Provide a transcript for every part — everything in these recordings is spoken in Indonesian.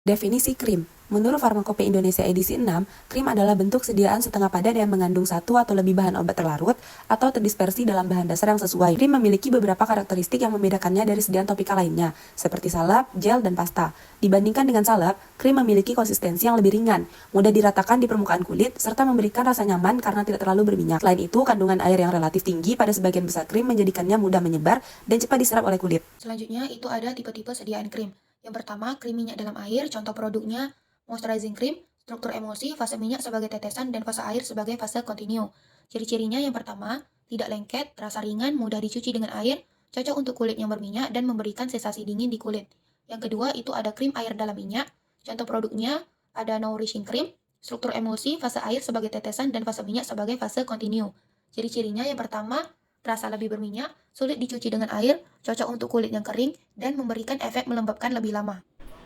Definisi krim. Menurut Farmakope Indonesia edisi 6, krim adalah bentuk sediaan setengah padat yang mengandung satu atau lebih bahan obat terlarut atau terdispersi dalam bahan dasar yang sesuai. Krim memiliki beberapa karakteristik yang membedakannya dari sediaan topikal lainnya, seperti salep, gel, dan pasta. Dibandingkan dengan salep, krim memiliki konsistensi yang lebih ringan, mudah diratakan di permukaan kulit, serta memberikan rasa nyaman karena tidak terlalu berminyak. Selain itu, kandungan air yang relatif tinggi pada sebagian besar krim menjadikannya mudah menyebar dan cepat diserap oleh kulit. Selanjutnya itu ada tipe-tipe sediaan krim. Yang pertama, krim minyak dalam air, contoh produknya moisturizing cream, struktur emulsi, fase minyak sebagai tetesan, dan fase air sebagai fase kontinu. Ciri-cirinya yang pertama, tidak lengket, terasa ringan, mudah dicuci dengan air, cocok untuk kulit yang berminyak dan memberikan sensasi dingin di kulit. Yang kedua, itu ada krim air dalam minyak, contoh produknya ada nourishing cream, struktur emulsi, fase air sebagai tetesan, dan fase minyak sebagai fase kontinu. Ciri-cirinya yang pertama, terasa lebih berminyak, sulit dicuci dengan air, cocok untuk kulit yang kering, dan memberikan efek melembabkan lebih lama.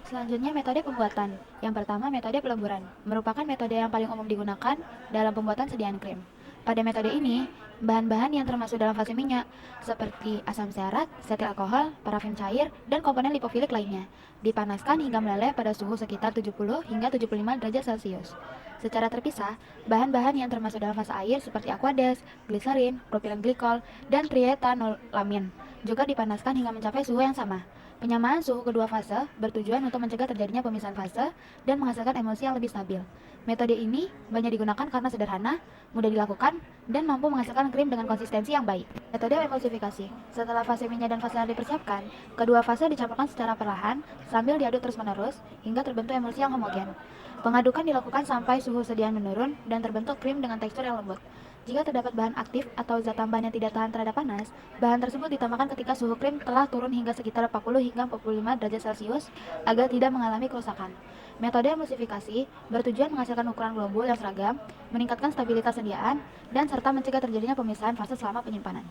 Selanjutnya metode pembuatan. Yang pertama metode peleburan, merupakan metode yang paling umum digunakan dalam pembuatan sediaan krim. Pada metode ini, bahan-bahan yang termasuk dalam fase minyak, seperti asam stearat, setil alkohol, parafin cair, dan komponen lipofilik lainnya, dipanaskan hingga meleleh pada suhu sekitar 70 hingga 75 derajat Celcius. Secara terpisah, bahan-bahan yang termasuk dalam fase air seperti aqueous, gliserin, propilen glikol, dan trietanolamine juga dipanaskan hingga mencapai suhu yang sama. Penyamaan suhu kedua fase bertujuan untuk mencegah terjadinya pemisahan fase dan menghasilkan emulsi yang lebih stabil. Metode ini banyak digunakan karena sederhana, mudah dilakukan, dan mampu menghasilkan krim dengan konsistensi yang baik. Metode emulsifikasi. Setelah fase minyak dan fase air dipersiapkan, kedua fase dicampurkan secara perlahan sambil diaduk terus-menerus hingga terbentuk emulsi yang homogen. Pengadukan dilakukan sampai suhu sediaan menurun dan terbentuk krim dengan tekstur yang lembut. Jika terdapat bahan aktif atau zat tambahan yang tidak tahan terhadap panas, bahan tersebut ditambahkan ketika suhu krim telah turun hingga sekitar 40 hingga 45 derajat Celcius agar tidak mengalami kerusakan. Metode emulsifikasi bertujuan menghasilkan ukuran glombul yang seragam, meningkatkan stabilitas sediaan, dan serta mencegah terjadinya pemisahan fase selama penyimpanan.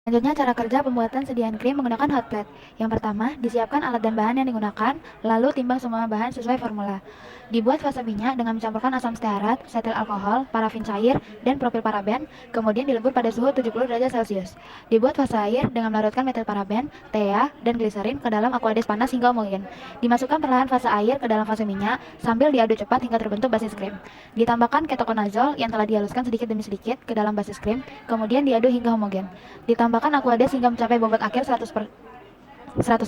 Selanjutnya cara kerja pembuatan sediaan krim menggunakan hot plate. Yang pertama, disiapkan alat dan bahan yang digunakan, lalu timbang semua bahan sesuai formula. Dibuat fase minyak dengan mencampurkan asam stearat, setil alkohol, parafin cair, dan propilparaben, kemudian dilebur pada suhu 70 derajat Celcius. Dibuat fase air dengan melarutkan metilparaben, TEA, dan gliserin ke dalam aqueous panas hingga homogen. Dimasukkan perlahan fase air ke dalam fase minyak sambil diaduk cepat hingga terbentuk basis krim. Ditambahkan ketoconazole yang telah dihaluskan sedikit demi sedikit ke dalam basis krim, kemudian diaduk hingga homogen. Ditambahkan aqueous hingga mencapai bobot akhir 100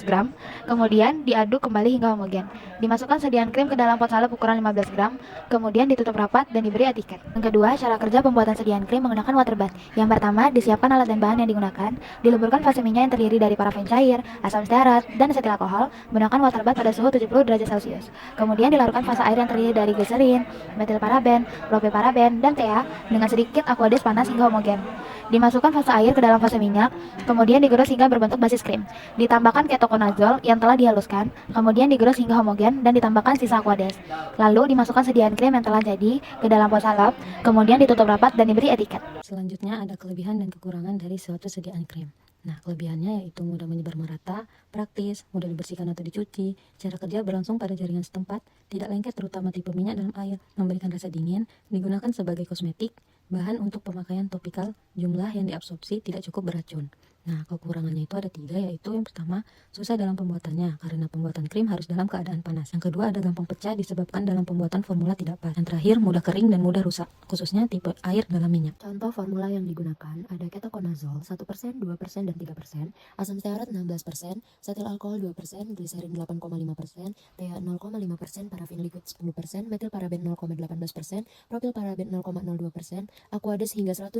gram, kemudian diaduk kembali hingga homogen. Dimasukkan sediaan krim ke dalam pot salep ukuran 15 gram, kemudian ditutup rapat dan diberi etiket. Yang kedua, cara kerja pembuatan sediaan krim menggunakan water bath. Yang pertama, disiapkan alat dan bahan yang digunakan, dileburkan fase minyak yang terdiri dari parafin cair, asam stearat, dan setil alkohol menggunakan water bath pada suhu 70 derajat Celcius. Kemudian dilarutkan fase air yang terdiri dari gliserin, metilparaben, propilparaben, dan TEA dengan sedikit aqueous panas hingga homogen. Dimasukkan fase air ke dalam fase minyak, kemudian digerus hingga berbentuk basis krim. Ditambahkan ketoconazole yang telah dihaluskan, kemudian digerus hingga homogen dan ditambahkan sisa aqueous. Lalu dimasukkan sediaan krim yang telah jadi ke dalam pot salep, kemudian ditutup rapat dan diberi etiket. Selanjutnya ada kelebihan dan kekurangan dari suatu sediaan krim. Nah, kelebihannya yaitu mudah menyebar merata, praktis, mudah dibersihkan atau dicuci, cara kerja berlangsung pada jaringan setempat, tidak lengket terutama tipe minyak dalam air, memberikan rasa dingin, digunakan sebagai kosmetik, bahan untuk pemakaian topikal, jumlah yang diabsorpsi tidak cukup beracun. Nah, kekurangannya itu ada 3, yaitu yang pertama, susah dalam pembuatannya, karena pembuatan krim harus dalam keadaan panas. Yang kedua, ada gampang pecah disebabkan dalam pembuatan formula tidak pas. Yang terakhir, mudah kering dan mudah rusak, khususnya tipe air dalam minyak. Contoh formula yang digunakan ada ketoconazole 1%, 2%, dan 3%, asam stearat 16%, setil alkohol 2%, gliserin 8,5%, TEA 0,5%, parafin liquid 10%, metilparaben 0,18%, propilparaben 0,02%, aqueous hingga 100%,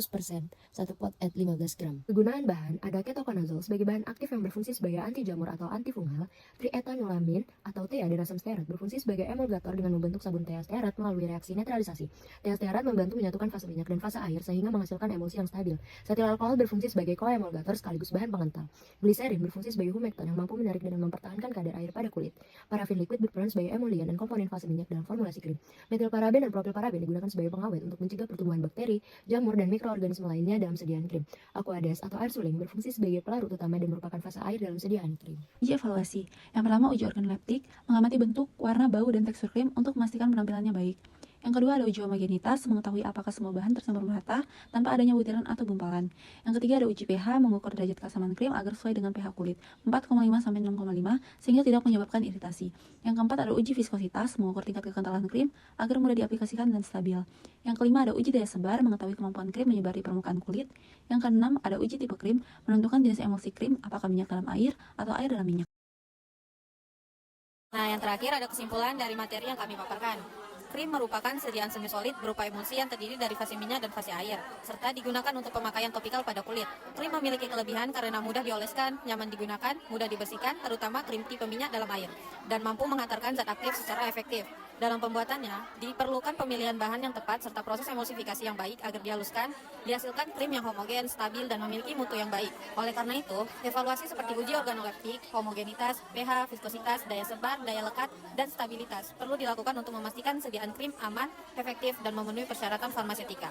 1 pot at 15 gram. Kegunaan bahan ada ketoconazole sebagai bahan aktif yang berfungsi sebagai anti jamur atau antifungal, trietanolamine atau TEA dan asam stearat berfungsi sebagai emulgator dengan membentuk sabun TEA stearat melalui reaksi netralisasi. TEA stearat membantu menyatukan fase minyak dan fase air sehingga menghasilkan emulsi yang stabil. Setil alkohol berfungsi sebagai koemulgator sekaligus bahan pengental. Gliserin berfungsi sebagai humectant yang mampu menarik dan mempertahankan kadar air pada kulit. Parafin liquid berperan sebagai emolian dan komponen fase minyak dalam formulasi krim. Metilparaben dan propilparaben digunakan sebagai pengawet untuk mencegah pertumbuhan bakteri, jamur, dan mikroorganisme lainnya dalam sediaan krim. Aqueous atau air suling berfungsi sebagai pelarut utama dan merupakan fase air dalam sediaan krim. Uji evaluasi. Yang pertama, uji organoleptik, mengamati bentuk, warna, bau, dan tekstur krim untuk memastikan penampilannya baik. Yang kedua ada uji homogenitas, mengetahui apakah semua bahan tercampur merata tanpa adanya butiran atau gumpalan. Yang ketiga ada uji pH, mengukur derajat keasaman krim agar sesuai dengan pH kulit 4,5 sampai 6,5 sehingga tidak menyebabkan iritasi. Yang keempat ada uji viskositas, mengukur tingkat kekentalan krim agar mudah diaplikasikan dan stabil. Yang kelima ada uji daya sebar, mengetahui kemampuan krim menyebar di permukaan kulit. Yang keenam ada uji tipe krim, menentukan jenis emulsi krim, apakah minyak dalam air atau air dalam minyak. Nah, yang terakhir ada kesimpulan dari materi yang kami paparkan. Krim merupakan sediaan semi solid berupa emulsi yang terdiri dari fase minyak dan fase air, serta digunakan untuk pemakaian topikal pada kulit. Krim memiliki kelebihan karena mudah dioleskan, nyaman digunakan, mudah dibersihkan, terutama krim tipe minyak dalam air, dan mampu menghantarkan zat aktif secara efektif. Dalam pembuatannya, diperlukan pemilihan bahan yang tepat serta proses emulsifikasi yang baik agar dihasilkan krim yang homogen, stabil, dan memiliki mutu yang baik. Oleh karena itu, evaluasi seperti uji organoleptik, homogenitas, pH, viskositas, daya sebar, daya lekat, dan stabilitas perlu dilakukan untuk memastikan sediaan krim aman, efektif, dan memenuhi persyaratan farmasetika.